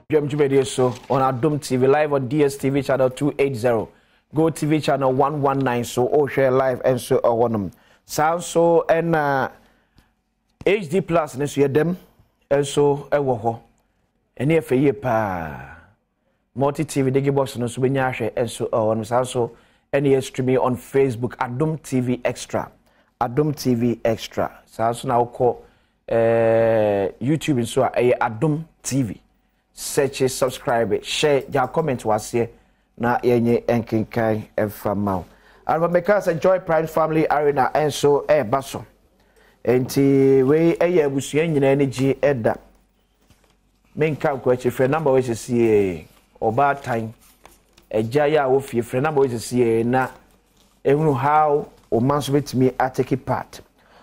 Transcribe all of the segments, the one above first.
Jumjumedia so on Adom TV live on DSTV channel 280, Go TV channel 119 so all share live and so on sound so and HD plus and so them and so ewo and if a year pa multi TV digi box no so benyahwe and so on sound so and streaming on Facebook Adom TV Extra sound so now call YouTube and so Adom TV. Search it, subscribe it, share, your comment was here. Na yenye enkinkai efamau. Alba because enjoy Prime Family Arena and so basso. Enti we busuye nyina energy eda. Menka kwachi friend number we see oba time. Ejaya wo fie friend number we see na ehunu how o man so betimi take part.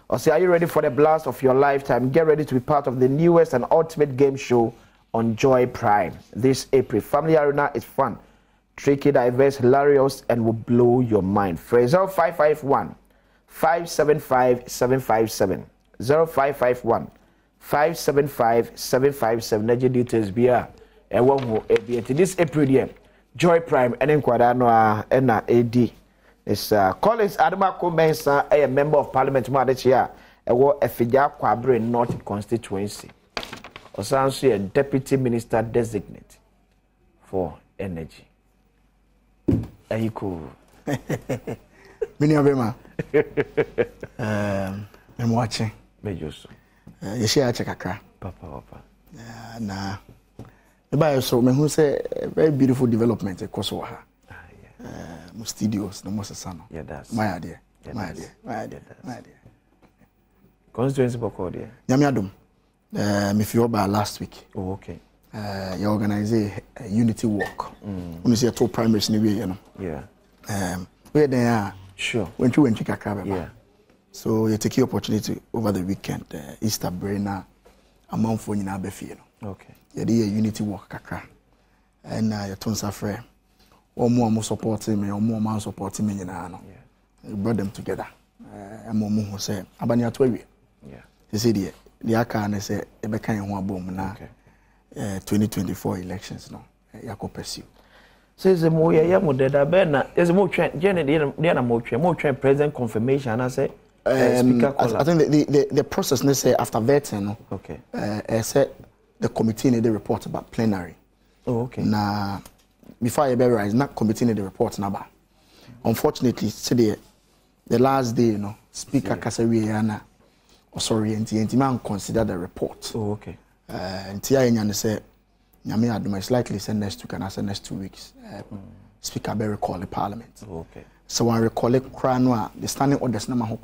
Or say, are you ready for the blast of your lifetime? Get ready to be part of the newest and ultimate game show on Joy Prime this April. Family Arena is fun, tricky, diverse, hilarious, and will blow your mind. Phrase 0551 575 757 0551 575 757. Najee details be this April year. Joy Prime and Enquadano and AD is Collins Badwam Mpensenpensemu, a member of Parliament this year. A Fija Kwabre North constituency. Osanso a deputy minister designate for energy. Are you cool? Many of them I'm watching. Mejoso. You share Chakakra. Papa. Nah. The bio so me who say very beautiful development at Kosovo. Studios, no more son. Yeah, that's my idea. My idea. Constituency Bokodia. Adom. If you were last week. Oh, okay. You organize a unity walk. When you see a two primaries in the way, you know. Yeah. Where they are. Sure. When you went to Kakra. Yeah. So you take your opportunity over the weekend. Easter brainer, a month for you now, Befi. Okay. You did a unity walk Kakra. And your tons of friends. Or more supporting me, or more man supporting me, you know. You brought them together. And more who say, Abania Twabi. Yeah. He said, the Aka say, Ebeka and Wabum now. 2024 elections now. Yako pursue. Says the more dead, there's a more trend, Jenna more trend present confirmation. I say, I think the process, let's say, after vetting, okay. I said the committee need a report about plenary. Oh, okay. Now, before I bury, it's not committee need the report number. Unfortunately, today, the last day, you know, Speaker Kasariana. Sorry, and man consider the report. Oh, okay. And Tia said, Nyame Adom is likely send next week and I send next 2 weeks. Speaker Berry call the Parliament. Oh, okay. So when I recall it, the standing orders number who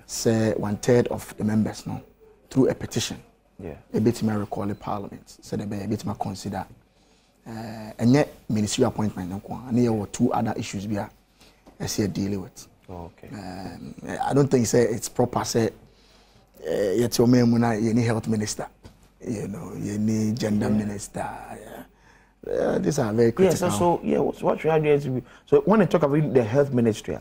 say 1/3 of the members now through a petition. Yeah. A bit may recall the Parliament. So they be a bit may consider and yet ministry appointment and there were 2 other issues we are dealing with. Oh, okay. I don't think say it's proper say yet your man you need health minister, you know, you need gender minister. These are very critical. Yes, so what should I do to be? So when I talk about the health ministry,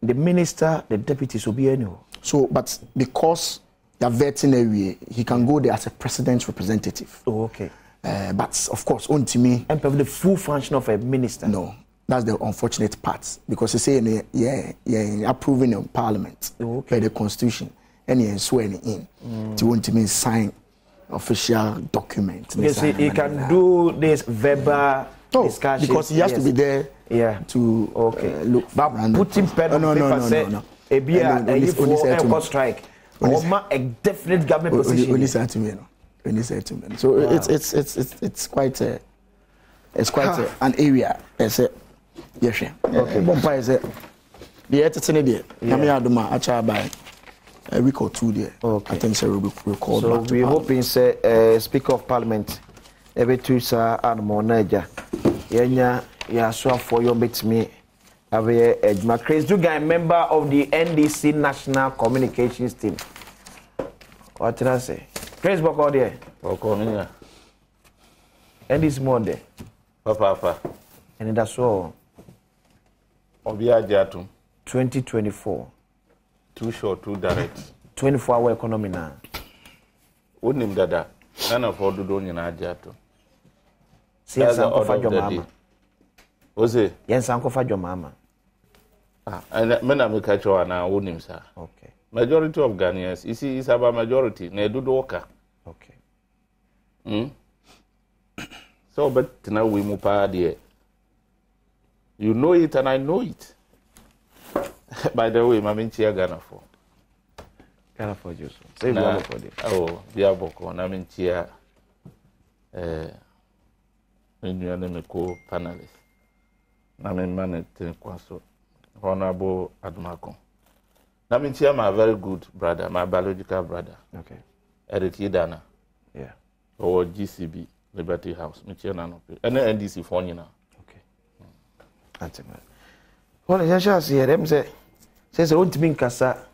the minister, the deputies will be anywhere. So, but because the veterinary, he can go there as a president's representative. Oh, okay. But of course, on to me, and the full function of a minister. No. That's the unfortunate part because they say, approving of Parliament, okay. The Constitution, and you're swearing in to want to mean sign official document. Yes, he can do this verbal discussion because he has to be there. Yeah. To look. But putting pen on paper say a strike. A definite government position. Only said to me. So wow. It's quite an area. Yes, okay. Bumpire is the editing there. Nyame Adom actually by a week or 2 there. Okay. I think so we'll record. So we hoping say Speaker of Parliament every 2 sir and more Niger. Yeah, so for your bit me. Have Chris Dugan, member of the NDC National Communications Team. What did I say? Chris Boko there. Boko, NDC more there. Papa. And that's all. Obia Jatum. 2024. Too short, too direct. 24-hour economy now. Wouldn't him dada. None of all the doing in Ajato. Yes, Uncle Fajo Mama. Was it? Yes, Uncle Fajo Mama. And men are catch on our own, sir. Okay. Majority of Ghanaians, you see, it's about majority. Ne do doka. Okay. So, but now we move dear. You know it and I know it. By the way, I'm in Chia Ghana for. Ghana for you. Say Biabo for this. Oh, Biabo, I'm in Chia. When you are the co-panelist. I'm in Manhattan, Kwaso. Honorable Adom. I'm in Chia, my very good brother, my biological brother. Okay. Eric Dana. Yeah. Or GCB, Liberty House. Michiana. And then NDC for you now. That's it, man. Well, I just hear them say, says, I want to be in Kasa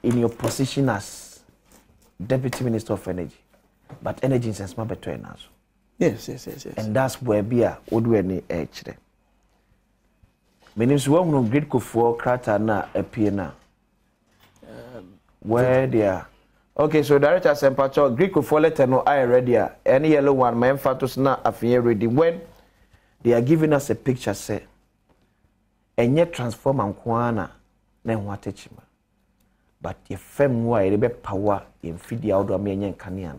in your position as Deputy Minister of Energy, but energy is a better now. Yes. And that's where beer would do any edge there. Meaning, one no great for Krata na appear now. Where they are. Okay, so Director Sempacho, Greek for letter no I ready. Any yellow one, my emphasis na affair ready. When they are giving us a picture, say. And yet transform and kwana na watechima. But ye fem wa ebe power in feed out of me kanian.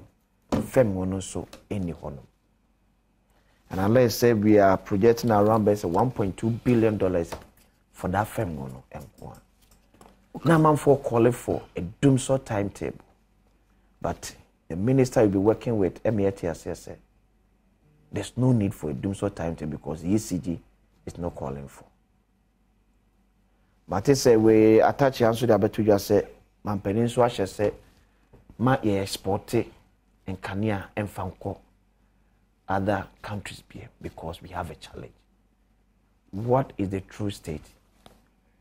Fem one so any honor. And unless say we are projecting around by $1.2 billion for that fem one and kwana. Now man for calling for a doomsday timetable. But the minister will be working with METS. There's no need for a doomsday timetable because the ECG is not calling for. But say we attach answer the betu just say man peninsula say ma ye export and Kenya and Fanko other countries be because we have a challenge. What is the true state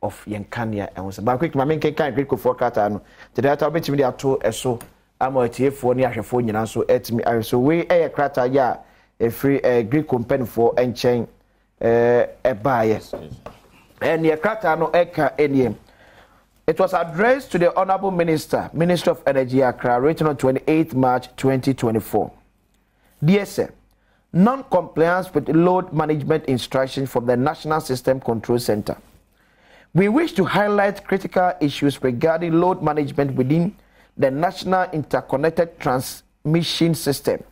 of Yankania and was about quick main can great for Catano. Today I told me ato eso amo tie for ni ahwefo nyina so etimi so we e krata ya a free Greek company for enchain a buyer. And it was addressed to the Honorable Minister of Energy, Accra, written on 28 March 2024. Dear sir, non-compliance with load management instructions from the National System Control Center. We wish to highlight critical issues regarding load management within the National Interconnected Transmission System.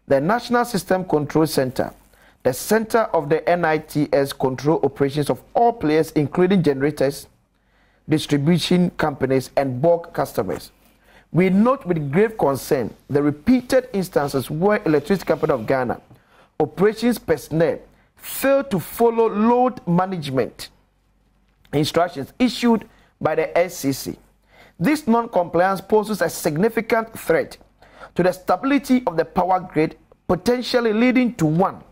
The National System Control Center, the center of the NITS control operations of all players, including generators, distribution companies, and bulk customers. We note with grave concern the repeated instances where Electricity Company of Ghana operations personnel fail to follow load management instructions issued by the SCC. This non-compliance poses a significant threat to the stability of the power grid, potentially leading to 1.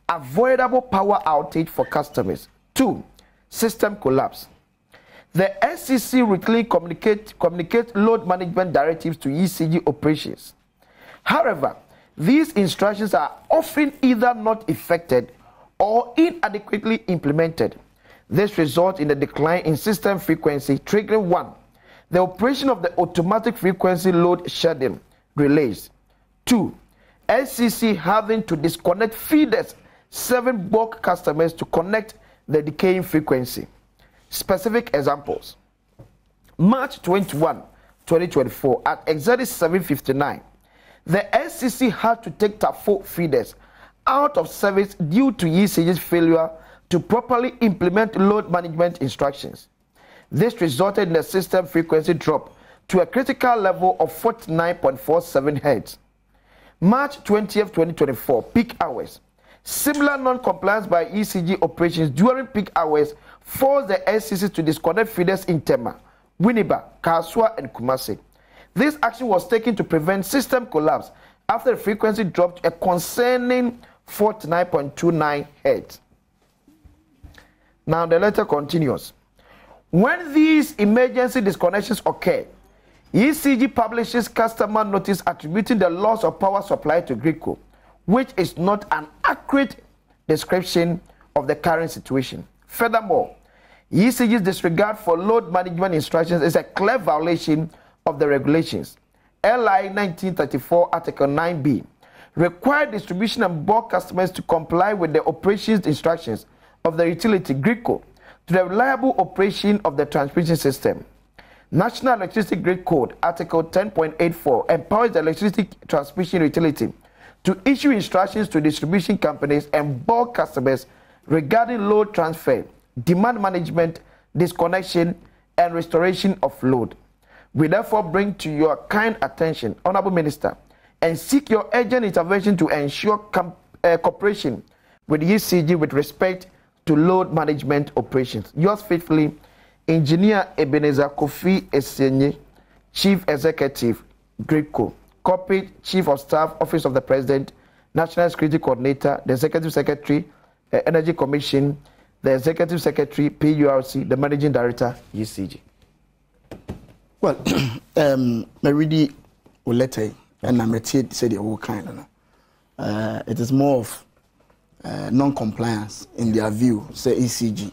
Avoidable power outage for customers. 2. System collapse. The SCC routinely communicate load management directives to ECG operations. However, these instructions are often either not effected or inadequately implemented. This results in a decline in system frequency, triggering 1. The operation of the automatic frequency load shedding relays. 2. SCC having to disconnect feeders 7 bulk customers to connect the decaying frequency. Specific examples. March 21, 2024, at exactly 7:59, the SCC had to take TAFO feeders out of service due to ECG's failure to properly implement load management instructions. This resulted in a system frequency drop to a critical level of 49.47 Hz. March 20th, 2024, peak hours. Similar non-compliance by ECG operations during peak hours forced the SCC to disconnect feeders in Tema, Winneba, Kaswa, and Kumasi. This action was taken to prevent system collapse after the frequency dropped to a concerning 49.29 Hz. Now the letter continues. When these emergency disconnections occur, ECG publishes customer notice attributing the loss of power supply to GRICO, which is not an accurate description of the current situation. Furthermore, ECG's disregard for load management instructions is a clear violation of the regulations. LI 1934 Article 9B require distribution and bulk customers to comply with the operations instructions of the utility GRIDCO to the reliable operation of the transmission system. National Electricity Grid Code Article 10.84 empowers the electricity transmission utility to issue instructions to distribution companies and bulk customers regarding load transfer, demand management, disconnection, and restoration of load. We therefore bring to your kind attention, Honorable Minister, and seek your urgent intervention to ensure cooperation with ECG with respect to load management operations. Yours faithfully, Engineer Ebenezer Kofi Esenye, Chief Executive, GRIDCO. Copy, Chief of Staff, Office of the President, National Security Coordinator, the Executive Secretary, Energy Commission, the Executive Secretary, PURC, the Managing Director, ECG. Well, Meridi Ulete, and I'm said the whole kind. It is more of non-compliance in their view, say ECG.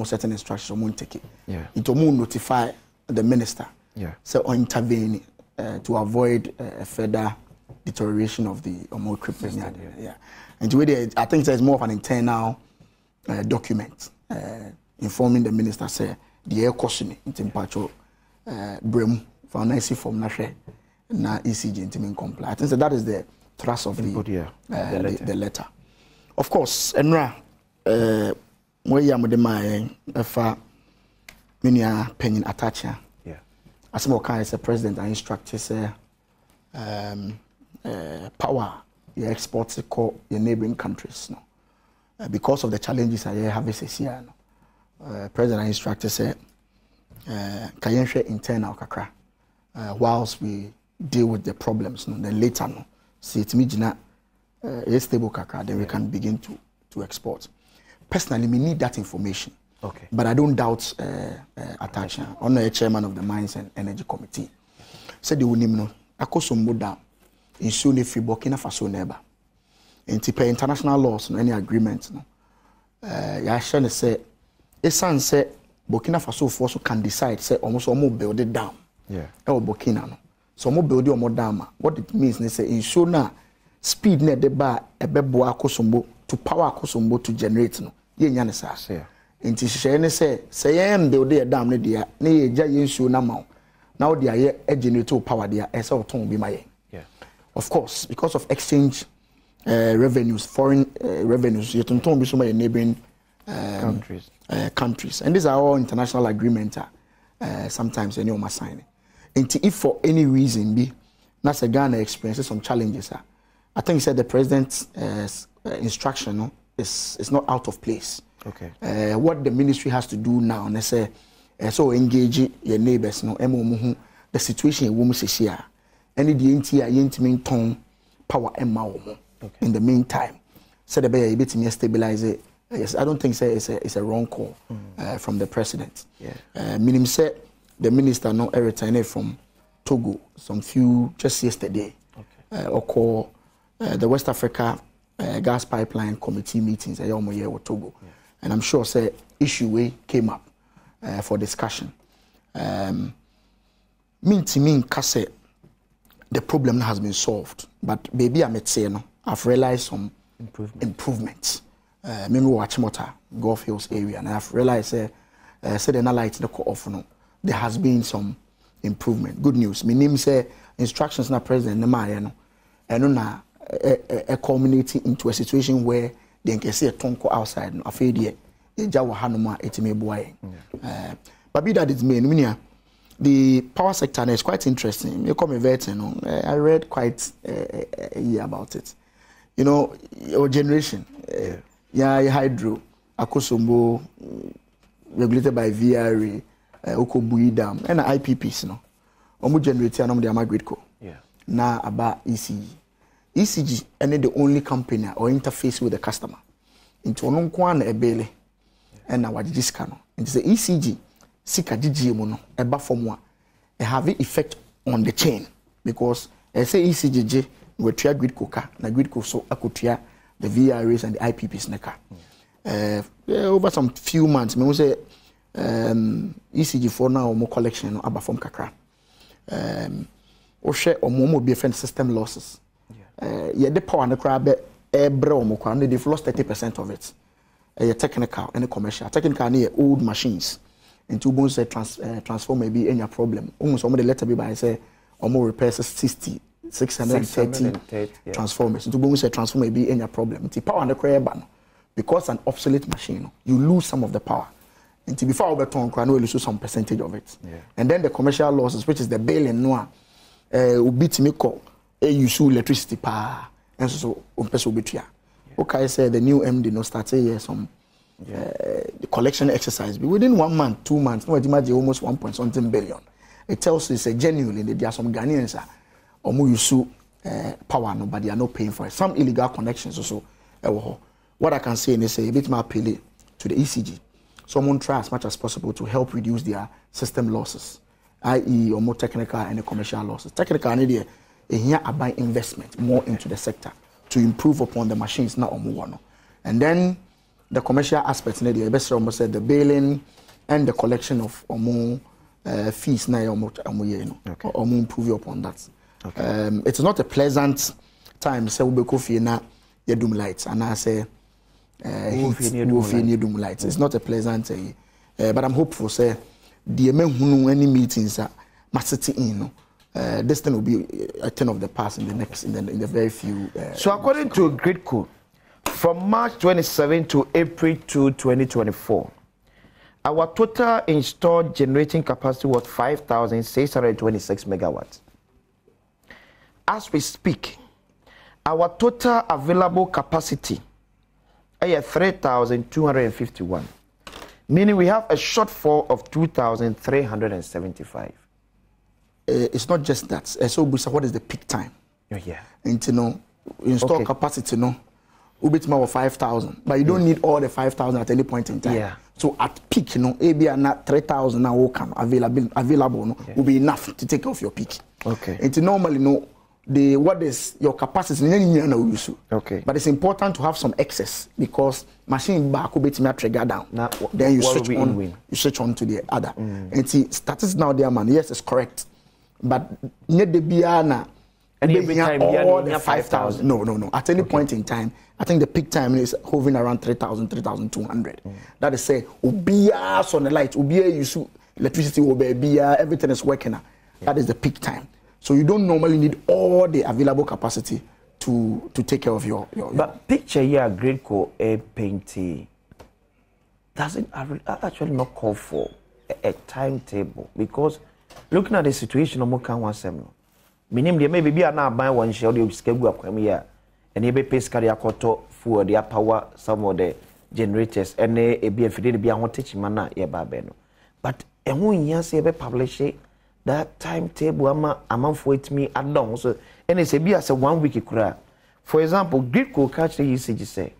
Certain instructions won't take it. Yeah. It will notify the minister. Yeah. So or intervene to avoid further deterioration of the equipment. Yeah. And I think there's more of an internal document informing the minister say the air caution in Timpacho Brem for an IC from Nashe na ECG in comply. I think that is the thrust of the letter. Of course, Enra where you are with my minia penny attacher. Yeah. As more kind as a president, I instruct say power you export to call your neighboring countries. No, because of the challenges I have this year. No, president I instruct say can share internal kakra whilst we deal with the problems. No, then later no, see it me jina stable kakra. Then we can begin to export. Personally, we need that information. Okay. But I don't doubt Atacha, on the chairman of the Mines and Energy Committee. Said the Unimno, Akosombo down in Sune Free Burkina Faso neighbor. In Tipe international laws, no any agreement. No. Yashan say, Esan say Burkina Faso force can decide, say almost build it down. Yeah. Or Burkina no. So build it more down. What it means, they say in Shona speed net the bar a bebo Akosombo to power Akosombo to generate no. Yenyan sa. Yeah. Inti shene say am build a dam ne dia na ye gya yensuo na ma now dia ye generate power dia ese oton bi maye. Yeah. Of course, because of exchange revenues, foreign revenues, you ton bi so my neighboring countries. And these are all international agreements sometimes any of my sign. Inti if for any reason be na say Ghana experiences some challenges I think he said the president's instruction no, is not out of place. Okay. What the ministry has to do now, and say, so engage your neighbors, no, the situation in women's here, any the intimate tone power and in the meantime, so the bear bit me stabilize it. Yes, I don't think it's a wrong call from the president. Yeah. Meaning say the minister no returned from Togo just yesterday. Okay. Or call the West Africa gas pipeline committee meetings a year with Togo. Yeah. And I'm sure say issue way came up for discussion. Mean to me, Kase, the problem has been solved. But baby, I'm saying no, I've realized some improvements. Me watch Mota, Gulf Hills area, and I've realized say the light the off no, there has been some improvement. Good news. Me name say instructions na president Nemaya no, and na culminating into a situation where they can see a tonko outside no afei de eja wa hanoma etime boy. But be that is mean the power sector is quite interesting. You come a veteran, I read quite a year about it. You know, your generation, hydro, Akosombo, regulated by VRA, Okobui Dam, and IPPs, no. Omu generator and the GRIDCO. Yeah. Now about ECG. ECG and the only company or interface with the customer. Into onunkwan ebele and now what this can. Into the ECG, sika GG mono eba formwa. It have an effect on the chain because I say ECG we try GRIDCO ka na GRIDCO so akutia the VRAs and the IPPs neka. Over some few months, me say ECG for now more collection aba form kakra. o share omo be different system losses. Yeah, the power and the crab they've lost 30% of it. Technical and commercial. Technical near old machines. And two bones say transform may be any problem. Almost some of the letter be by say more repairs 630 transformers. Two bones say transform may be any problem. The power and the crab because an obsolete machine, you lose some of the power. And before overturn, you lose some percentage of it. Yeah. And then the commercial losses, which is the bail and noir, will beat me call you electricity power. And so okay, I say the new MD no start here some the collection exercise. But within 1 month, 2 months, no imagine almost 1.something billion. It tells you it's a genuinely there are some Ghanaians or more use power, no, but they are not paying for it. Some illegal connections also. What I can say is a bit more appeal to the ECG. Someone try as much as possible to help reduce their system losses, i.e. or more technical and the commercial losses. Technical need here I buy investment more into the sector to improve upon the machines now on. And then the commercial aspects need the best almost said the bailing and the collection of more fees now or more improve upon that. Okay. It's not a pleasant time say we go for na yedum lights and I say yedum lights. It's not a pleasant but I'm hopeful say the any meetings are must in this thing will be a thing of the past in the very few. So according to Grid Code, from March 27 to April 2, 2024, our total installed generating capacity was 5,626 megawatts. As we speak, our total available capacity is 3,251, meaning we have a shortfall of 2,375. It's not just that. So, what is the peak time? Yeah. And install capacity, ubit 5,000, but you don't need all the 5,000 at any point in time. Yeah. So at peak, maybe not 3,000 now can available will be enough to take off your peak. Okay. And normally, what is your capacity? Okay. But it's important to have some excess because machine back will be trigger down. Then you switch on. You switch on to the other. And see, statistics now there, man. Yes, it's correct. But need the biana and every time all the 5,000. No. At any point in time, I think the peak time is hovering around 3,000, 3,200. That is say, ubia on the light, ubia use electricity, ubia everything is working. That is the peak time. So you don't normally need all the available capacity to take care of your But picture here, Grid Code a painting doesn't actually not call for a timetable because looking at the situation, no can one sem. Meaning there may be now buy one shell you schedule up here and you be pay carry for their power some of the generators and a be a fidel be a teaching mana ye babeno. But and when you say be publish that timetable amount for it me Adom so and it's a be as a 1 week kura. For example, Grid Code catch the usage say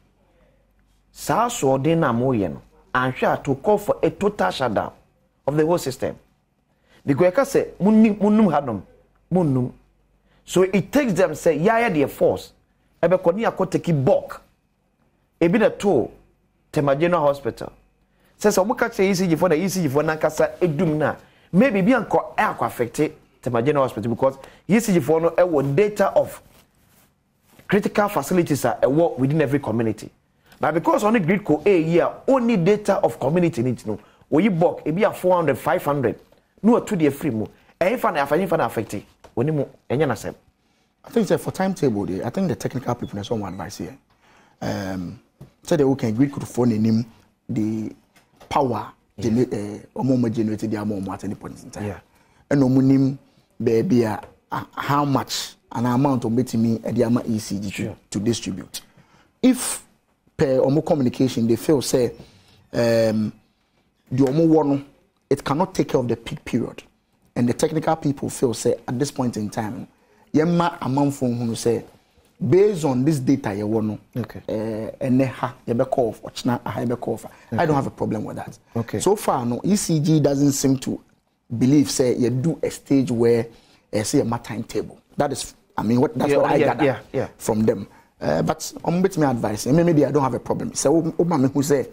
sa so de na moye no and sure to call for a total shutdown of the whole system. Because I can say munum hadom munum. So it takes them say their force. Ebe koni akọ take bulk. Ebi the toll Tema General Hospital. Says omo ka say ECG for the ECG for nankasa edum na. Maybe be anko affected Tema General Hospital because ECG for no data of critical facilities are within every community. But because only Grid Code a year only data of community need to know. When you bulk it be a 400 500 no to the free mo. And if an affected when you I think for timetable I think the technical people have some advice here. So they can Grid Code phone in him the power generated their more at any point in time. Yeah. And no baby how much an amount of me at the ECG to distribute. If per omo communication they feel say the omo one it cannot take care of the peak period. And the technical people feel say at this point in time, yema amount from who say based on this data you want and I don't have a problem with that. Okay. So far no ECG doesn't seem to believe say you do a stage where say a timetable. That is what I gather from them. But I'm bit me advice. Maybe I don't have a problem. So who say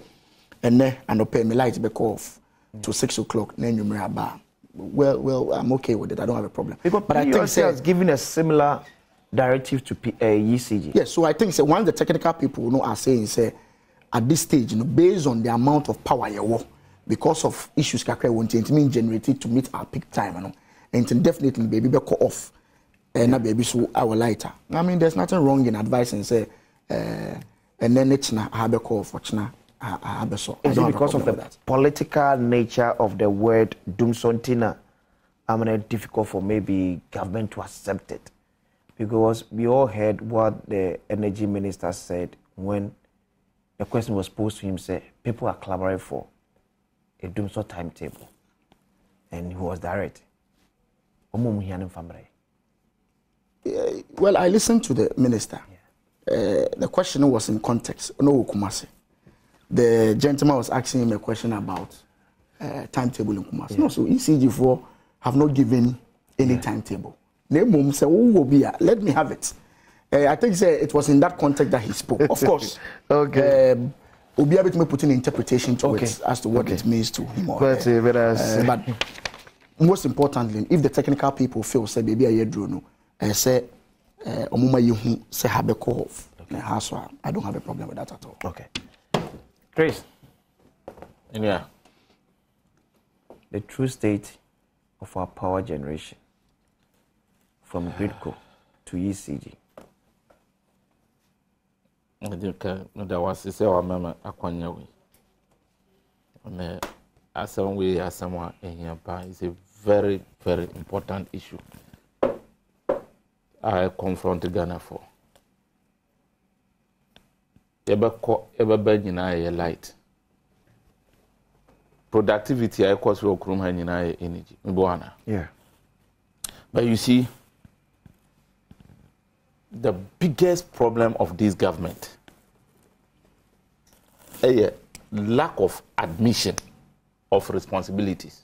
and pay me light back off to 6 o'clock then you bar. well, I'm okay with it. I don't have a problem. But I think has given a similar directive to ECG. Yes, so I think one of the technical people are saying at this stage, based on the amount of power you have, because of issues kakra won't mean generated to meet our peak time, and definitely baby be cut off, and na baby so our lighter. I mean, there's nothing wrong in advising and then it's na have a call for china. Is it because of the political nature of the word Doomsontina? I mean, it's difficult for maybe government to accept it, because we all heard what the energy minister said when the question was posed to him. Say people are clamoring for a Doomsor timetable, and he was direct. Well, I listened to the minister. The question was in context. No, Kumasi. The gentleman was asking him a question about timetable in Kumasi. Yeah. No, so ECG4 have not given any timetable. Name said, "Oh, let me have it." I think it was in that context that he spoke. Of course. Okay. We'll be able to put an interpretation to it as to what it means to him. But most importantly, if the technical people feel say baby a drone, say omuma yehu say have a call. I don't have a problem with that at all. Okay. Chris. Yeah. The true state of our power generation from Gridco to ECG. I think there was a say our mama akwanya we. As someone in here, it's a very, very important issue. I confront Ghana for. Ever been in light. Productivity, I cause your room in energy. Yeah. But you see, the biggest problem of this government is a lack of admission of responsibilities.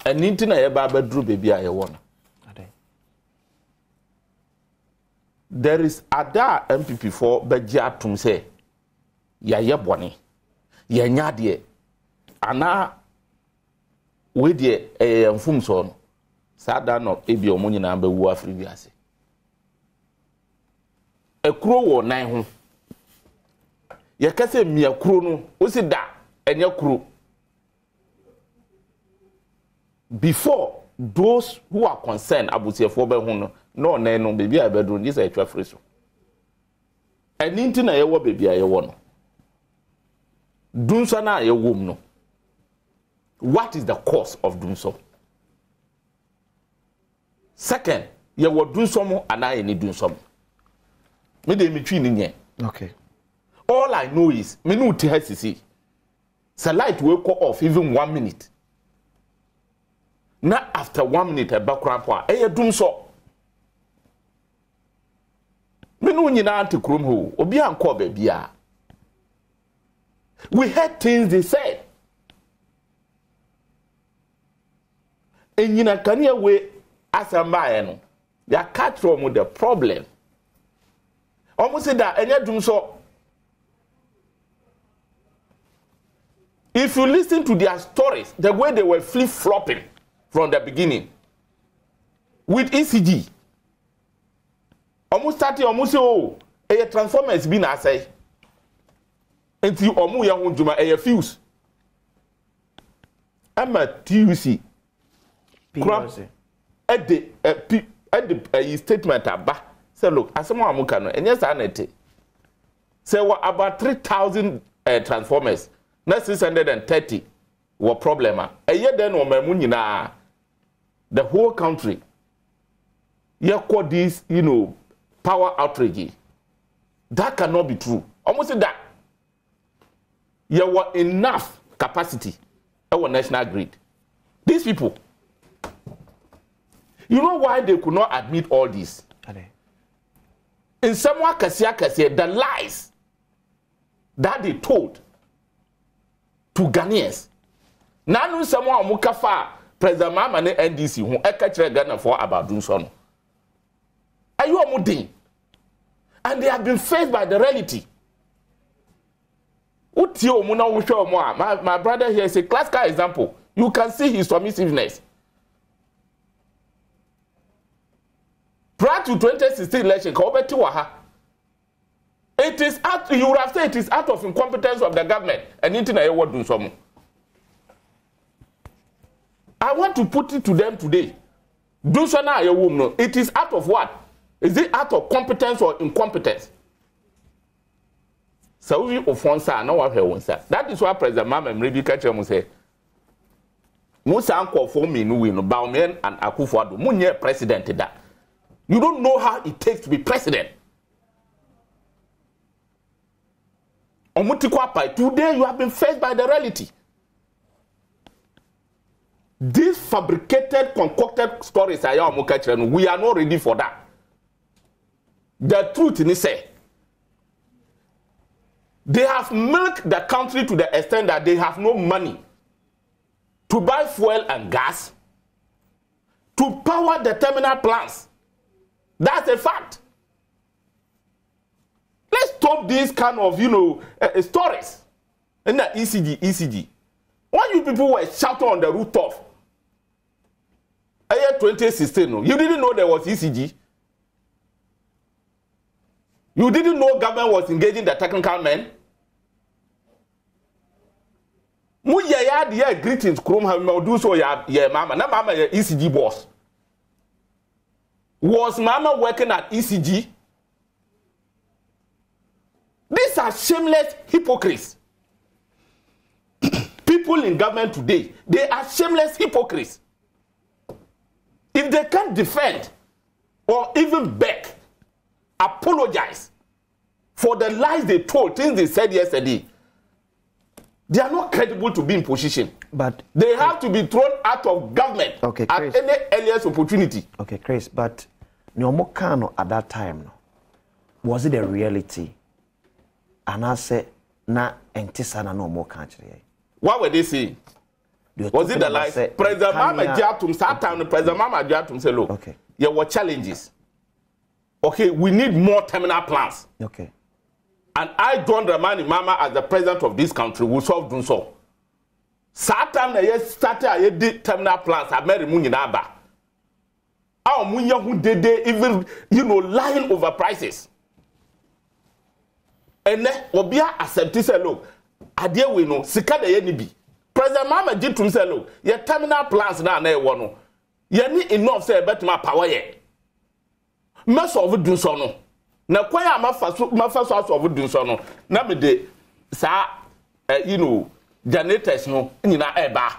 And into a babadru baby I want. There is ada MPP for Beja Tum say, ya yebwani, ya nyadie, ana we de mfumson, sada no ebi omuni na mbe wu afri biase. Ekuro wo nan ho. Ya kase mi akuro no, o si da enye kuro. Before those who are concerned abusiefo be ho no no baby a bedroom this a twa free so. Eni nti na ye wo baby a ye wo no. Dunso na ye wo no. What is the cause of dunso? Second, ye wo dunso mo ana ye ni dunso mo. Me dey me twi ni nye. Okay. All I know is me no ti hasisi. Say light will go off even 1 minute. Now after 1 minute a background point e ye dunso. Me no nyina anti krom ho obi anko ba bia. We heard things they said. Enyina kania we asamba ye no. Ya catch from the problem. Almost say that enye dum so. If you listen to their stories, the way they were flip-flopping from the beginning with ECG, almost starting almost say oh, a transformers be na say. Until omu ya hunjuma a fuse. I'm a TUC. At the statement aba say look asemo amuka no enye sa na te say what about 3,000 transformers na 630 were problem eye den o mamu nyina the whole country you call this power outrage. That cannot be true. Almost that you were enough capacity our national grid. These people, you know why they could not admit all this? In somewhat kasia the lies that they told to Ghanaians. Nanu someone mukafa President Mamane NDC who ekachre Ghana for about doing so. Are you amudin? And they have been faced by the reality. My brother here is a classical example. You can see his submissiveness. Prior to 2016 election, it is out, you would have said it is out of incompetence of the government and internet what do some. I want to put it to them today. Do so now, your woman. It is out of what? Is it out of competence or incompetence? So we offense no one say. That is why President Mama Mrebi Kachem say. Musa uncle for me no win Baumen and Akufo-Addo. Munye president that. You don't know how it takes to be president. Today you have been faced by the reality. These fabricated, concocted stories, we are not ready for that. The truth is, they have milked the country to the extent that they have no money to buy fuel and gas to power the terminal plants. That's a fact. Let's stop these kind of, stories. And the ECG. When you people were shouting on the rooftop, year 2016, you didn't know there was ECG. You didn't know government was engaging the technical men. Muya greetings, Krum do so ya mama. Na mama ya ECG boss. Was mama working at ECG? These are shameless hypocrites. People in government today, they are shameless hypocrites. If they can't defend or even beg, apologize for the lies they told, things they said yesterday, they are not credible to be in position. But they have to be thrown out of government at any earliest opportunity. Okay, Chris, but Nyomokano at that time, was it a reality? And I said, na entisana no more country. What were they saying? Was it the lies? President Mama Jatum sat down, President Mama Jatum said, look, there were challenges. Okay, we need more terminal plans. Okay. And I, John Dramani Mama, as the president of this country, will solve doing so. Satan, I started a terminal plans. I made Muninaba. Our Munya who did even, lying over prices. And then, Obia accepted, say, look, I dear we know, Sikada Yenibi. President Mama did to say, look, your terminal plans now, one. You need enough, say, about my power yet. Mess of do so no. Na kwaya ma first house of do so no. Na me de sa janitors no nyina eba.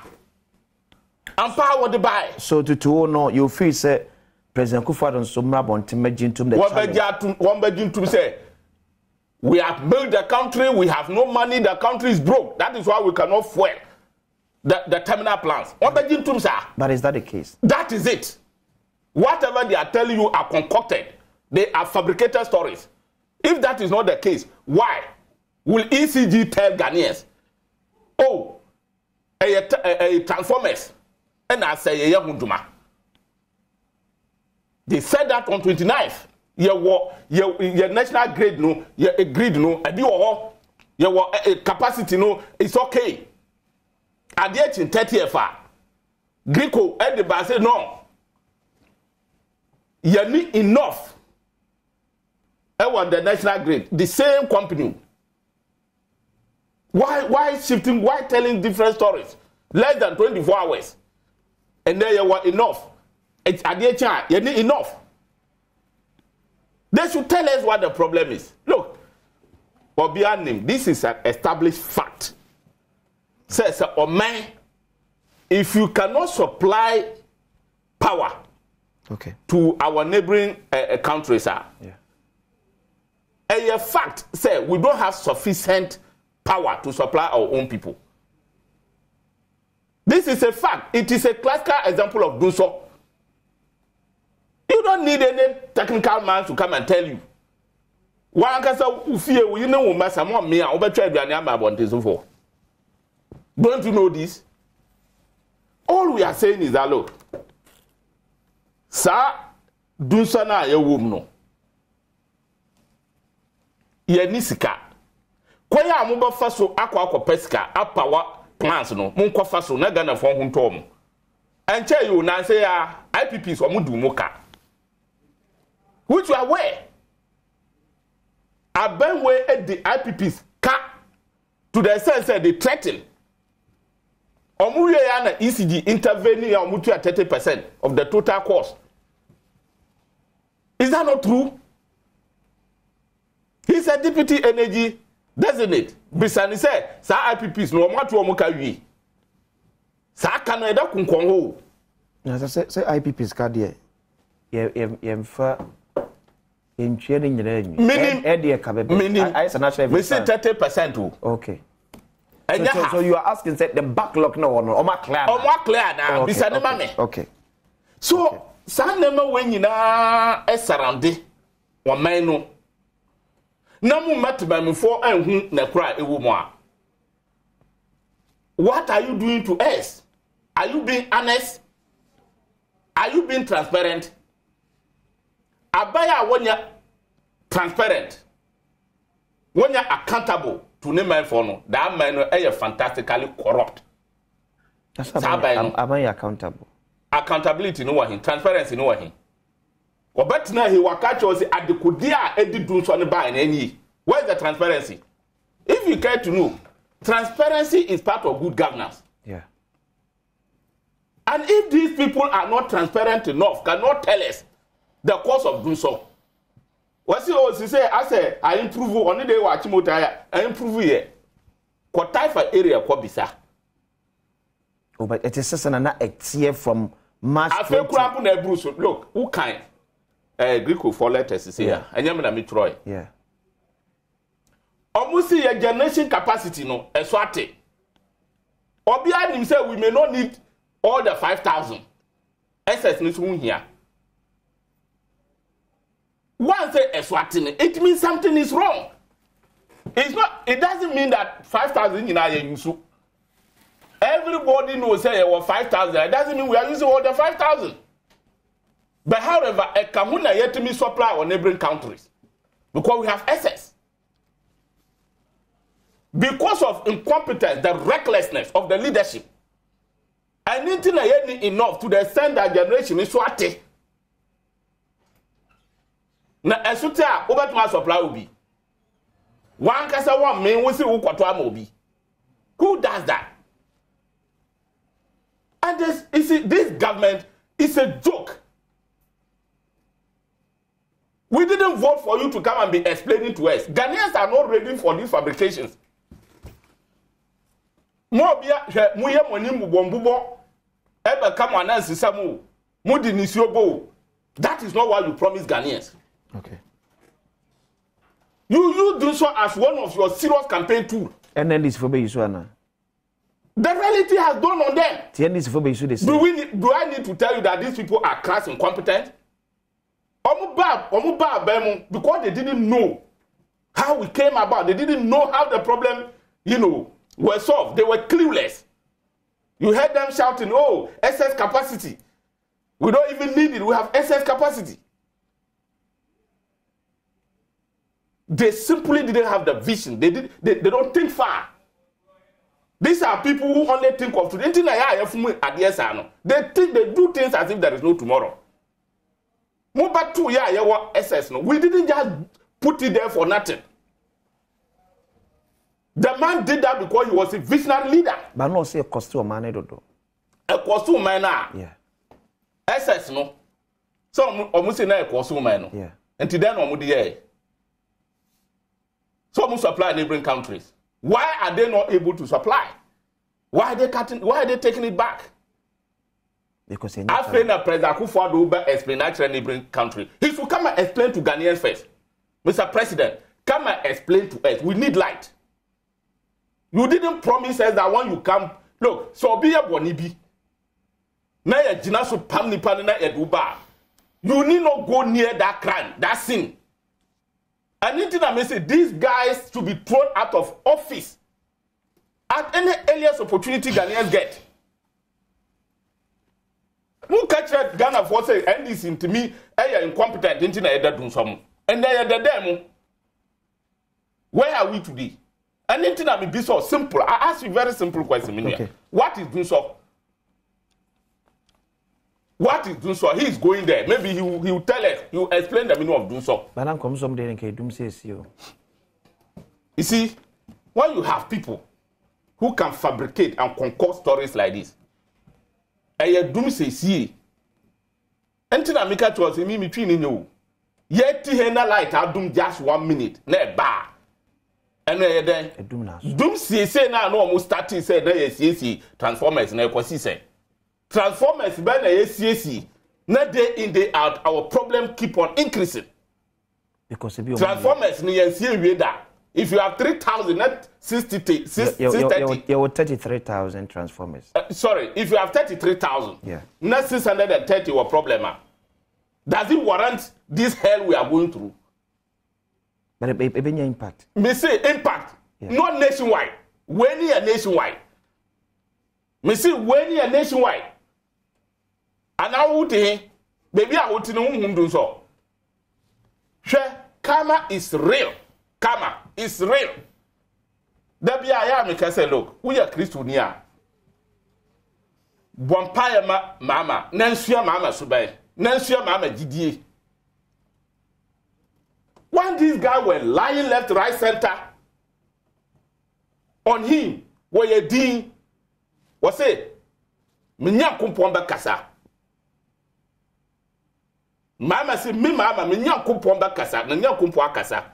Ampa what the buy. So to no you feel say President Akufo-Addo so mra bonti majintum the one majintum say we have built the country, we have no money, the country is broke. That is why we cannot fuel the terminal plans. One majintum sir. But is that the case? That is it. Whatever they are telling you are concocted. They are fabricated stories. If that is not the case, why will ECG tell Ghanaians, oh, a transformers, and I say, they said that on 29th. Your national grade, no, your grid, no, your capacity, no, it's okay. At the age in 30 FR, Greco, and the say, no. You need enough. I want the national grid, the same company. Why shifting? Why telling different stories? Less than 24 hours, and then you want enough. It's at the time you need enough. They should tell us what the problem is. Look, Obianim, this is an established fact. Says, oh man, if you cannot supply power. Okay. To our neighboring countries, a fact say we don't have sufficient power to supply our own people. This is a fact. It is a classical example of do so. You don't need any technical man to come and tell you. One can say, you know, me, don't you know this? All we are saying is that look. Sa dunsana ye wom no ye nisika Kwaya mo ba fa so akwa pesca apawa plans no mo nkwa fa so na Ghana fo ho ntom enche you na say ya IPPs o mo du mo ka which you are aware abenwe at the IPPs ka to the sense that they threaten omu ya na ECG intervening ya omu to 30% of the total cost. Is that not true? He's a deputy energy designate. Bisani say sa IPPs no omu atu omu ka wi. Sa kanu eda kunkon ho. Na say IPPs ka de yemfa entwe ne nyina enyi. E de ka bebe. I say 30%. Okay. So you are asking say the backlog no one or clear. O ma clear na bisani ma me. Okay. So sa nema we nyina e surround wo man no. Na mu matba me for anhu na kura ewu mu a. What are you doing to us? Are you being honest? Are you being transparent? Abaya wonya transparent. Wonya accountable to name for no. That man no fantastically corrupt. That's am I accountable? Accountability no wa hin, transparency no wa hin. Obetina he waka cho say adekodia edi dun so ne ba na ani. Where's the transparency? If you care to know, transparency is part of good governance. Yeah. And if these people are not transparent enough, cannot tell us the cause of doing so. What's you say? I improve on the day watch motor. I improve here. What type of area ko bisa? Oh, but it is just an year from March. I feel crap on Bruce. Look, who kind? Greek with 4 letters is here. And I'm going to Troy. Yeah. Almost see a generation capacity, no, a swate. Or behind himself, we may not need all the 5,000. SS needs one here. Once a swatting, it means something is wrong. It's not, it doesn't mean that 5,000 in our use. Everybody knows say or 5,000. It doesn't mean we are using all the 5,000. But however, a kamuna yet to me supply on neighboring countries. Because we have excess. Because of incompetence, the recklessness of the leadership. And anything enough to the extent that generation is swati. Na esuta obetuma supply obi. One kasa one main we see ukwato amobi. Who does that? And this government is a joke. We didn't vote for you to come and be explaining to us. Ghanaians are not ready for these fabrications. Mobia muye moni mubombubo ebe come announce samu mudi nisiobo. That is not what you promised Ghanaians. Okay. You do so as one of your serious campaign tools. And then this for be issue na. The reality has dawned on them. Do I need to tell you that these people are crass incompetent? Because they didn't know how we came about. They didn't know how the problem, were solved. They were clueless. You heard them shouting, oh, excess capacity. We don't even need it. We have excess capacity. They simply didn't have the vision. They don't think far. These are people who only think of today. They do things as if there is no tomorrow. We didn't just put it there for nothing. The man did that because he was a visionary leader. But not say a costume man, a costume man. Yeah. SS no. So almost a costume man. Yeah. And then almost so almost supply neighboring countries. Why are they not able to supply? Why are they cutting? Why are they taking it back? Because after the president Akufo-Addo explain to neighboring country, he should come and explain to Ghanaians first. Mr. President, come and explain to us. We need light. You didn't promise us that when you come, look, so be a bonibi. Na ya jina so pam ni pan na eduba. You need not go near that crime, that sin. And anything I may say, these guys should be thrown out of office at any earliest opportunity Ghanaians get. Who catch that Ghana for say, and this into me, I am incompetent, into na do some. And they are the demo. Where are we today? Anything that be so simple. I ask you a very simple question. Okay. What is doing so? What is doing so? He is going there. Maybe he will tell us. He will explain the meaning of doing so. But I'm coming someday and can says you. You see, when you have people who can fabricate and concoct stories like this, and you doom says see. Anything that make a choice in me between you. Yet he light Adom just 1 minute. Ne bar. And then doom say now no almost starting say there is transformers na kwasi say. Transformers by na CAC. Na day in day out our problem keep on increasing. Because transformers ni yensie we da. If you have 3,000 not 60 you have 33,000 transformers. Sorry, if you have 33,000. Yeah. Not 630 were problem. Does it warrant this hell we are going through? But it be impact. Me say impact, not nationwide. When you are nationwide, me say when you are nationwide, and I would say, baby, I would know whom do so. Sure, karma is real. Karma is real. That be I am. Because say, look, we are Christiania. Vampire mama, Nancy mama subay. Nancy mama Didier. When these guys were lying left, right, center on him, where you did, was say, Minya kumpomba kasa. Mama say, me mama, Minya kumpomba kasa, Minya kumpwa kasa.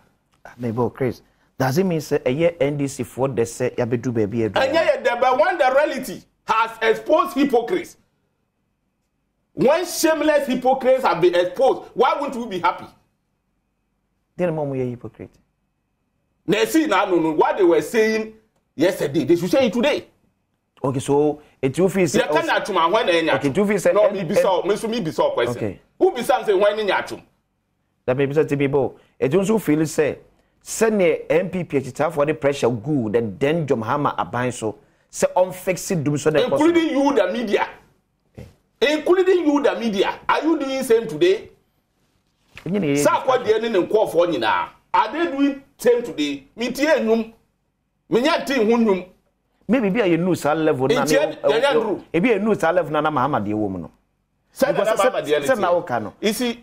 Maybe Chris. Does it mean say a year NDC for the say yabedu baby? And yeah, but when the reality has exposed hypocrites. When shameless hypocrites have been exposed, why wouldn't we be happy? Then mom we are hypocrite. Now see now no what they were saying yesterday, they should say it today. Okay, so it you feel say okay, you feel say no me be so question. Okay. Who be say when in yatum? That may be say people. It also feel say send the MPP for the pressure good and then Jom Hammer aban so say unfix it do so that including you the media. Including you, the media, are you doing same today? Sa kwa de ne nko for nyina. Are they doing same today? Me tie enum. Me nya tin hunum. Maybe be a new sal level na. E be a new sal level na Muhammad ye wo mu no. Say na Muhammad ye. Say na wo ka no. Isi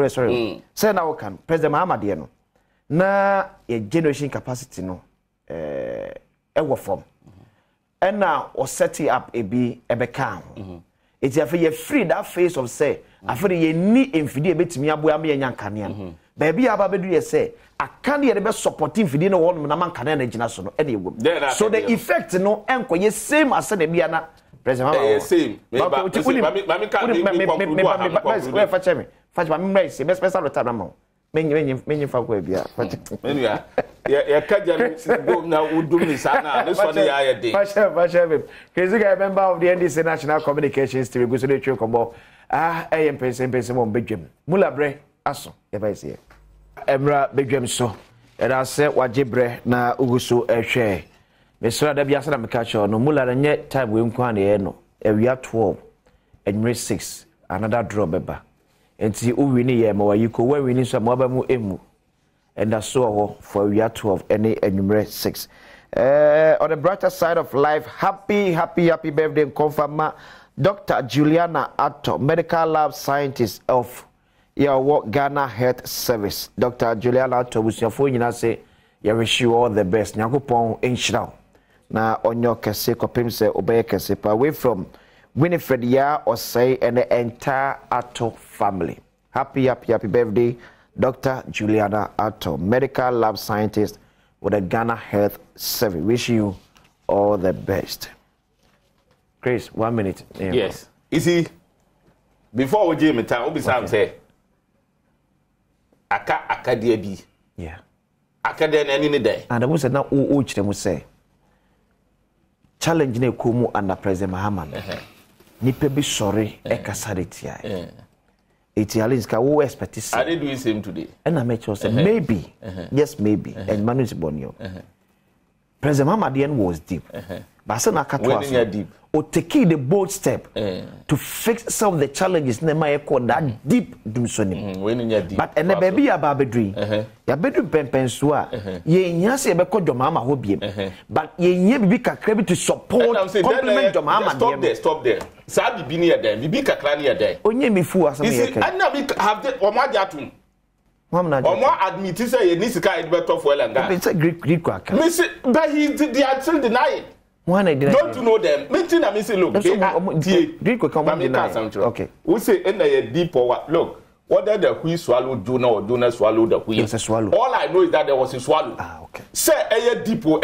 sorry. Say na wo ka no. President Muhammad ye no. Na ye generation capacity no e wo form. And now or set it up e be calm. It's a free that face of say I feel ye need infidel betimi aboa me nya kanea baby aba bedu ye say I can't hear the best supporting fidel no one na man kanea na gina so no any wo so the effect no enko ye same as na bia na president same me special time na menye fa ko bia menua ya kaja go na udum ni sana this one ya dey fashion crazy guy member of the NDC National Communications Team go so dey kombo Adom Mpensenpensemu Badwam mulabre aso ya ba ise emra Badwam so era se wajebre na uguso ehwe mesra da bia sana meka cho no mulara nye time we nkwa na ye no ewia 12 enwre 6 another draw beba enti uwini ye ma wayiko wawini so ma ba mu emu and I saw for year 12 any enumere 6 on the brighter side of life happy birthday confirm Dr. Juliana Adom, medical lab scientist of your Ghana Health Service. Dr. Juliana Adom was your phone you say you wish you all the best nyakopon enhyira na onyo kese kopim se obeye kese pa away from Winifred Ya or say and the entire Adom family. Happy birthday, Dr. Juliana Adom, medical lab scientist with the Ghana Health Service. Wish you all the best. Chris, 1 minute. Yes. You see, before we give me time, we say, Aka dear B. Yeah. Aka den any day. And I was now which them say. Challenge ne kumu under President Muhammad. Nipe be sorry, ekasaritia. Italians can who expect to see. Are they doing same today? And I make sure say maybe, yes maybe, and manage bonio. President Mahama was deep. But I said, deep. Or taking the bold step to fix some of the challenges that deep doom but and the baby a baby ya bedroom Mpensenpensemu ye nya se be ko Mama ho biem but ye nya bibi kakra to support compliment Mama. Stop there sa bibi ne ya dan bibi kakra ne ya dan onye me fu asem ye kai and we have the omo atum omo admit say ye ni sika e better for elanga it's a Greek kwaka me say but they are still denying. Don't you know them? Me say look, okay. We say in the deep power. Look, whether the wheel swallowed Jonah or Jonah swallowed the wheel. Swallow. All I know is that there was a swallow. Okay. Say a deep pool.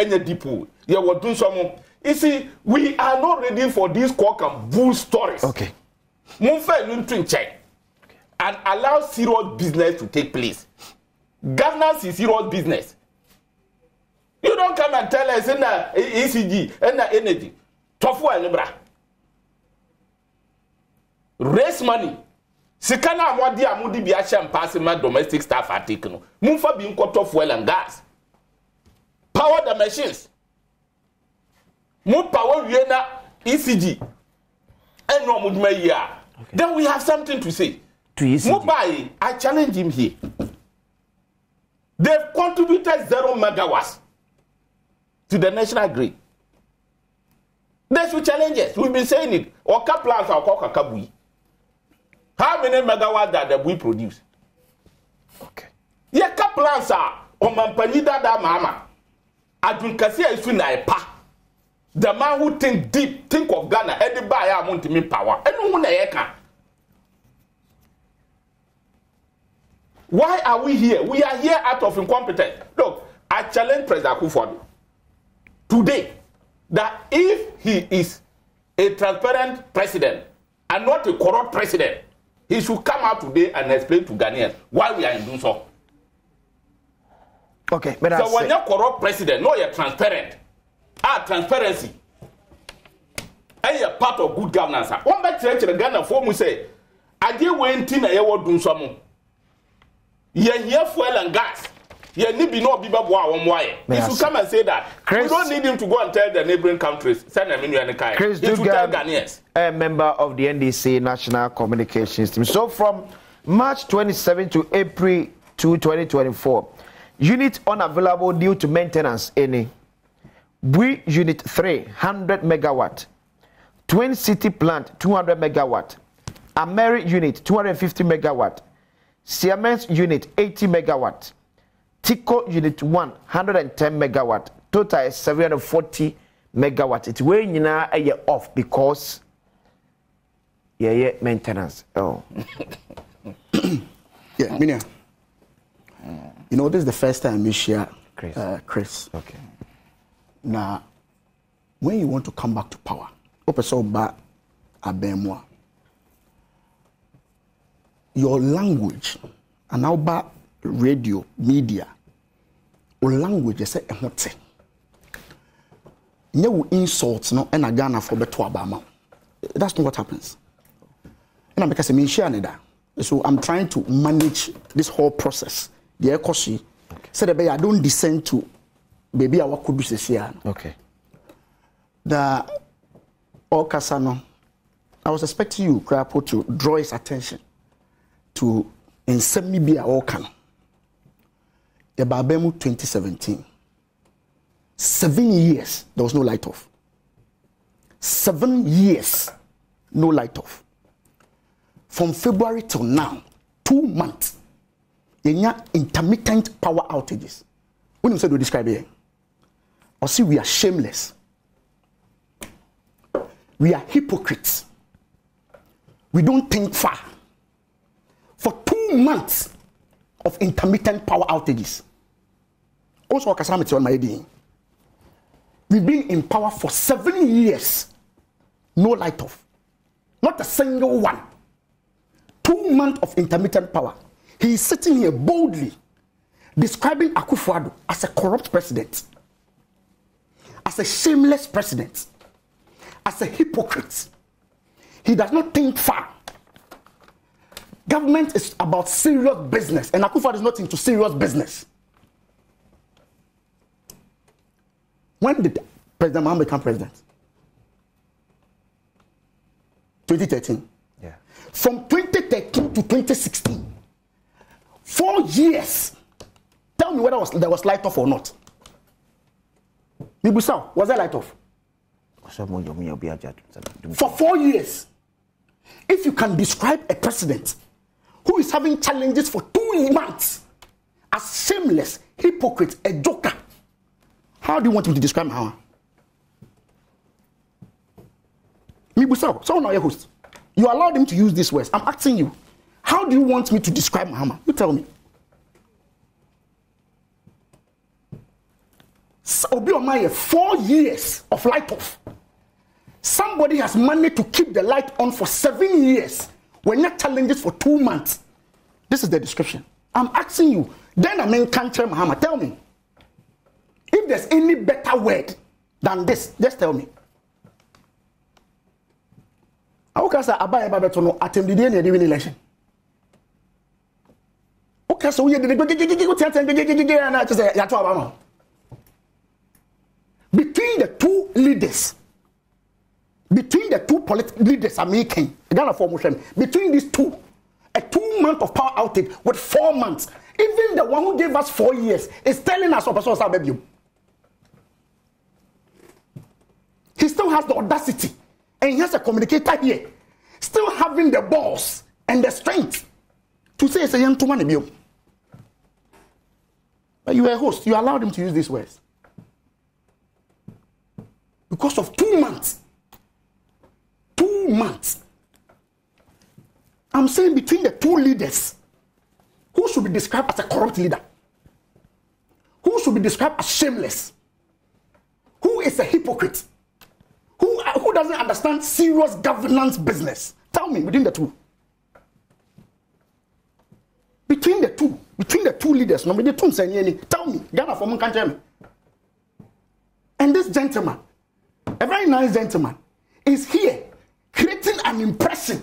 You were doing some. You see, we are not ready for these cock and bull stories. Okay. Move in check and allow serious business to take place. Governance is serious business. You don't come and tell us in the ECG and the energy. Tofu and libra. Raise money. Sikana amwadi amudi biacha mpase ma domestic staff article. Mumfa bi nko tofu and gas. Power the machines. Mu power we na ECG. And no mudma ya. Then we have something to say. To ECG. Mubai, I challenge him here. They've contributed 0 megawatts to the national grid. There's two challenges. We've been saying it. Oka plants are called Kakabui. How many megawatts that we produce? Okay. Yeah, plants are on Mampanida da Mama. Adun Kasia is in a pa. The man who think deep, think of Ghana, every buyer want to mean power. And no one can. Why are we here? We are here out of incompetence. Look, I challenge President Akufo-Addo today that if he is a transparent president and not a corrupt president, he should come out today and explain to Ghanaians why we are in doing so. Okay, but so when you're corrupt president, no, you're transparent. Transparency. And you're part of good governance. One back to the Ghana for me say, I did went in a year doing some. You're here fuel and gas. You need be no biba boa on why. If you come and say that, Chris, we don't need him to go and tell the neighboring countries. Send them in and kai. Chris Dugan, a member of the NDC National Communications Team. So from March 27 to April 2, 2024, unit unavailable due to maintenance. Any Bui unit 300 megawatt, Twin City plant 200 megawatt, Ameri unit 250 megawatt, Siemens unit 80 megawatt. Tico unit 110 megawatt. Total is 740 megawatt. It's way now a year off because maintenance. Oh. Yeah, Minia. You know, this is the first time we share Chris. Okay. Now, when you want to come back to power, your language and now back radio, media, or language is a hot. No insults, no, and a Ghana for better Obama. That's not what happens. And because I mean, so I'm trying to manage this whole process. The Ekoshi said, I don't descend to baby. I could do this year. Okay. The Okasano, I was expecting you, Krapo, to draw his attention to in Semibia Okan. The Babemu 2017. 7 years, there was no light off. 7 years, no light off. From February till now, 2 months, there are intermittent power outages. When you said to describe it, or see, we are shameless. We are hypocrites. We don't think far. For 2 months of intermittent power outages. Also, we've been in power for 7 years. No light off. Not a single one. 2 months of intermittent power. He is sitting here boldly describing Akufo-Addo as a corrupt president, as a shameless president, as a hypocrite. He does not think far. Government is about serious business, and Akufo-Addo is not into serious business. When did President Mahama become president? 2013. Yeah. From 2013 to 2016, 4 years. Tell me whether there was light off or not. Mibusau, was there light off? For 4 years. If you can describe a president who is having challenges for 2 months as shameless, hypocrite, a joker, how do you want him to describe Mahama? Mibusau, so now your host. You allowed him to use these words. I'm asking you, how do you want me to describe Mahama? You tell me. Obi Omaye, 4 years of light off. Somebody has managed to keep the light on for 7 years. We're not challenges for 2 months. This is the description. I'm asking you. Then I mean, country Mahama, tell me. If there's any better word than this, just tell me. Okay, sir, Abaye Babetono attended the election. Okay, so we did between the two leaders, between the two political leaders are making Ghana formation, between these two, a 2 month of power outage with 4 months. Even the one who gave us 4 years is telling us he still has the audacity, and he has a communicator here, still having the balls and the strength to say it's a young man. But you were a host, you allowed him to use these words. Because of 2 months. 2 months. I'm saying between the two leaders, who should be described as a corrupt leader? Who should be described as shameless? Who is a hypocrite? Who doesn't understand serious governance business? Tell me, between the two. Between the two leaders, tell me, Ghana for can't tell me. And this gentleman, a very nice gentleman, is here creating an impression.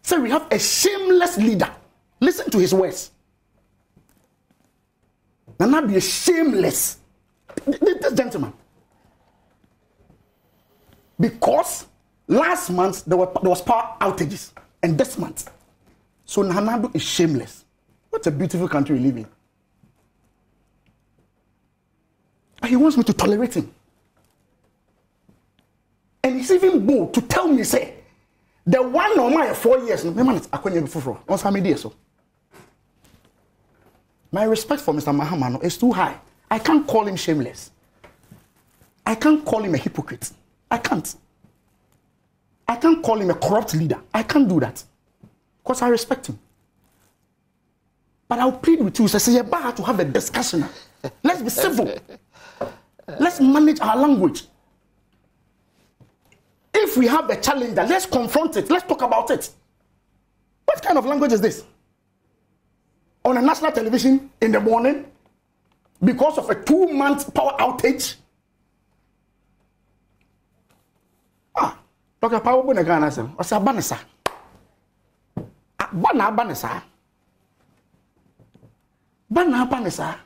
So we have a shameless leader. Listen to his words. Nana be a shameless. This gentleman. Because last month there was power outages, and this month, so Nana is shameless. What a beautiful country we live in. But he wants me to tolerate him. And he's even bold to tell me, say, the one on my 4 years, my respect for Mr. Mahama is too high. I can't call him shameless. I can't call him a hypocrite. I can't. I can't call him a corrupt leader. I can't do that. Because I respect him. But I'll plead with you, say, you're bad to have a discussion. Let's be civil. Let's manage our language. If we have a challenge, let's confront it. Let's talk about it. What kind of language is this? On a national television in the morning, because of a 2 month power outage. Dr. Power Bunagana said, what's a banasa? Bana banasa. Bana banasa.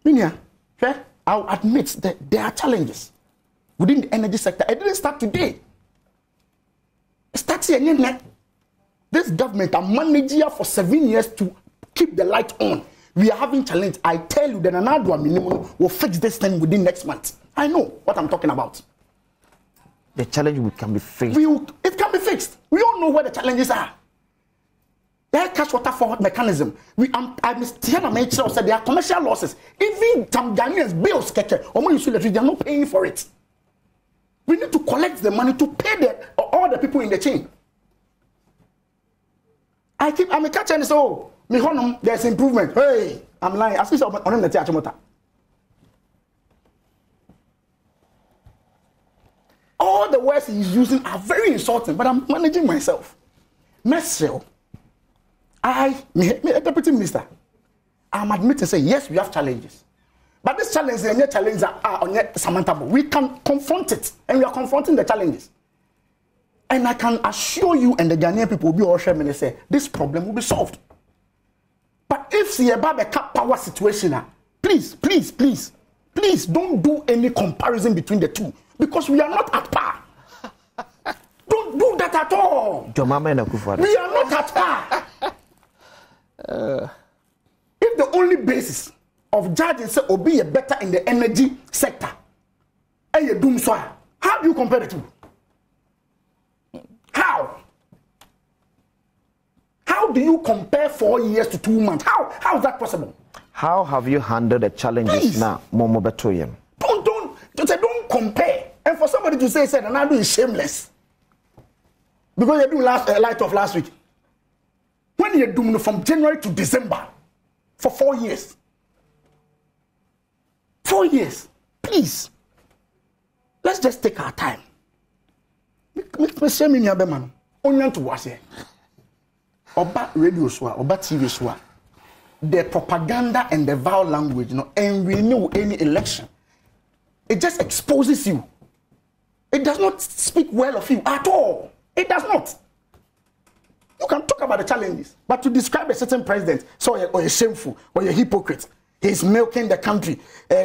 Minya, I'll admit that there are challenges within the energy sector. It didn't start today. It starts here. This government are managing for 7 years to keep the light on. We are having challenge. I tell you that Adom Mpensenpensemu will fix this thing within next month. I know what I'm talking about. The challenge can be fixed. It can be fixed. We all know where the challenges are. There are cash water forward mechanism. I said there are commercial losses. Even some Ghanaians bills, they are not paying for it. We need to collect the money to pay all the people in the chain. I'm a catcher and say, oh, there's improvement. Hey, I'm lying. I see on the theatre. All the words he's using are very insulting, but I'm managing myself. Mesrel, a deputy minister, I'm admitting to say, yes, we have challenges. But these challenges are unsurmountable. We can confront it, and we are confronting the challenges. And I can assure you and the Ghanaian people will be all sharing and say, this problem will be solved. But if see about the cap power situation, please, Please don't do any comparison between the two because we are not at par. Don't do that at all. We are not at par. If the only basis of judging say Obi is better in the energy sector, and you do so, how do you compare the two? How? How do you compare 4 years to 2 months? How is that possible? How have you handled the challenges Please. now, Momo Betoyem? Don't compare. And for somebody to say Ronaldo is shameless because you do light of last week. When you're doing from January to December for 4 years. 4 years. Please. Let's just take our time. Onyan to was here. Oba radio swa, Oba TV swa. The propaganda and the vile language, and renew any election. It just exposes you. It does not speak well of you at all. It does not. You can talk about the challenges, but to describe a certain president, so or a shameful or a hypocrite, he's milking the country,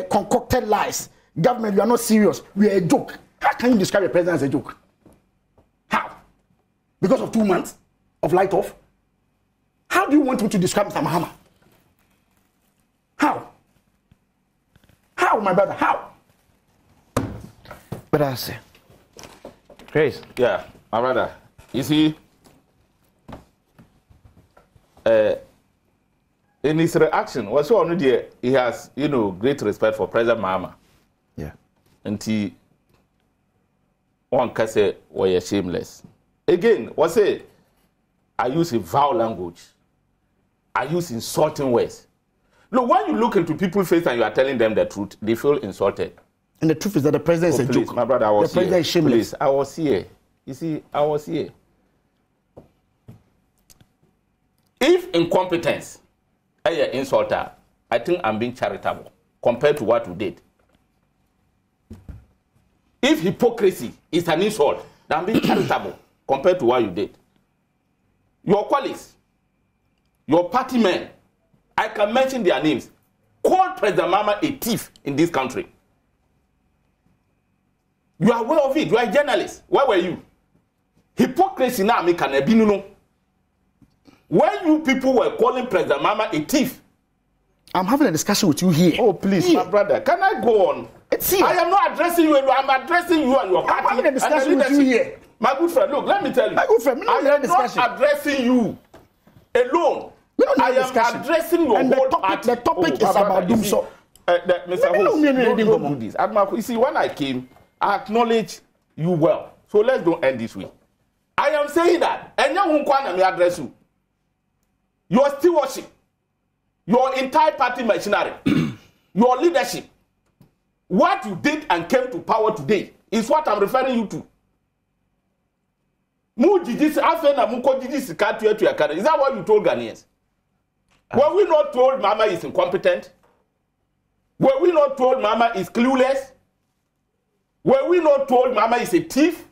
concocted lies. Government, you are not serious. We are a joke. How can you describe a president as a joke? How? Because of 2 months of light off? How do you want me to describe Mr. Mahama? How? How, my brother? How? But I say, Grace. Yeah, my brother. You see, in his reaction, was so already he has, great respect for President Mahama. Yeah. And he one can say, well, you're shameless. Again, what say? I use a vile language. I use insulting words. Look, when you look into people's face and you are telling them the truth, they feel insulted. And the truth is that the president is a please, joke. My brother, I was the president is shameless. Please, I was here. You see, I was here. If incompetence is an insulter, I think I'm being charitable compared to what you did. If hypocrisy is an insult, then I'm being charitable compared to what you did. Your colleagues, your party men, I can mention their names, called President Mahama a thief in this country. You are aware of it. You are a journalist. Where were you? Hypocrisy now make an ebinuno. When you people were calling President Mahama a thief. I'm having a discussion with you here. Oh, please, here. my brother. Can I go on? It's here. I am not addressing you. I'm addressing you and your party. I'm having a discussion with you here. My good friend, look, let me tell you. My good friend, I am not addressing you alone. I am addressing your and whole party. The topic is about doom. So, Mr. Host, don't do this. You see, when I came, I acknowledge you well. So let's don't end this way. I am saying that, and you won't address you. Your stewardship, your entire party machinery, your leadership, what you did and came to power today is what I'm referring you to. Is that what you told Ghanaians? Were we not told Mama is incompetent? Were we not told Mama is clueless? Were we not told Mama is a thief?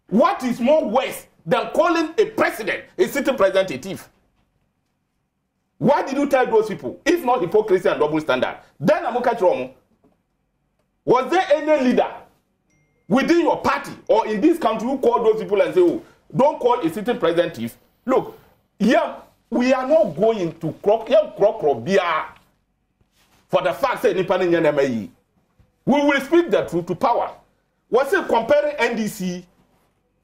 What is more worse than calling a president, a sitting president, a thief? Why did you tell those people? If not hypocrisy and double standard, then Amuka, was there any leader within your party or in this country who called those people and say, oh, don't call a sitting president thief? Look, yeah, we are not going to crock for the fact that we will speak the truth to power. Was it comparing NDC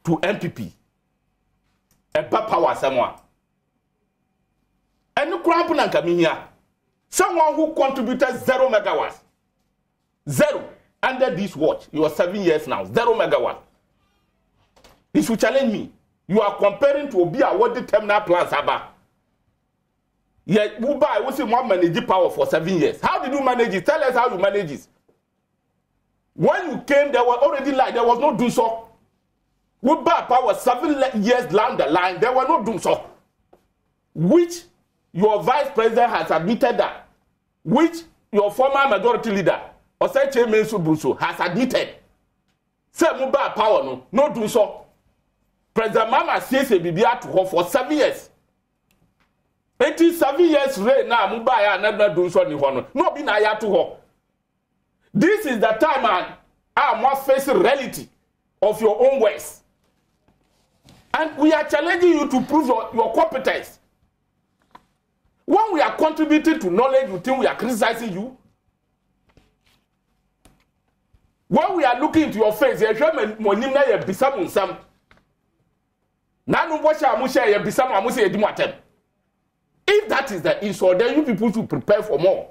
to MPP? A bad power someone. And you crap coming here. Someone who contributed 0 megawatts. 0. Under this watch. You are 7 years now. 0 megawatts. If you challenge me, you are comparing to Obia what the terminal plans are. Yeah, I will say one manage power for 7 years. How did you manage it? Tell us how you manage it. When you came, there were already like there was no do so. We buy power 7 years down the line, there were no doom so. Which your vice president has admitted that. Which your former majority leader, Oseche Mensu has admitted. Say we buy power no do so. President Mama says a BBR to her for 7 years. 87 years reign now mubaya another do so ni hono no be na ya to ho. This is the time I must face reality of your own ways. And we are challenging you to prove your competence. When we are contributing to knowledge, you think we are criticizing you. When we are looking into your face, if that is the insult, then you people should prepare for more.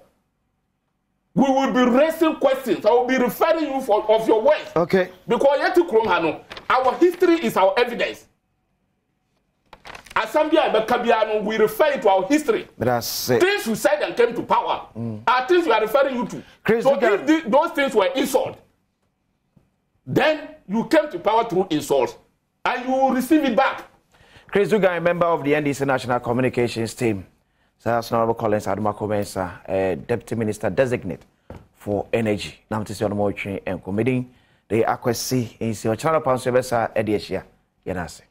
We will be raising questions. I will be referring you of your words. Okay. Because our history is our evidence. Asambia we refer to our history. That's it. Things you said and came to power are things we are referring you to. Chris, so if those things were insult, then you came to power through insult and you will receive it back. Chris Dugan, a member of the NDC National Communications Team. So that's Honorable Collins Adom Mpensenpensemu, Deputy Minister Designate for Energy. Now to see on more and committing the accuracy in your channel. Pounds, Ediesia, Yanase.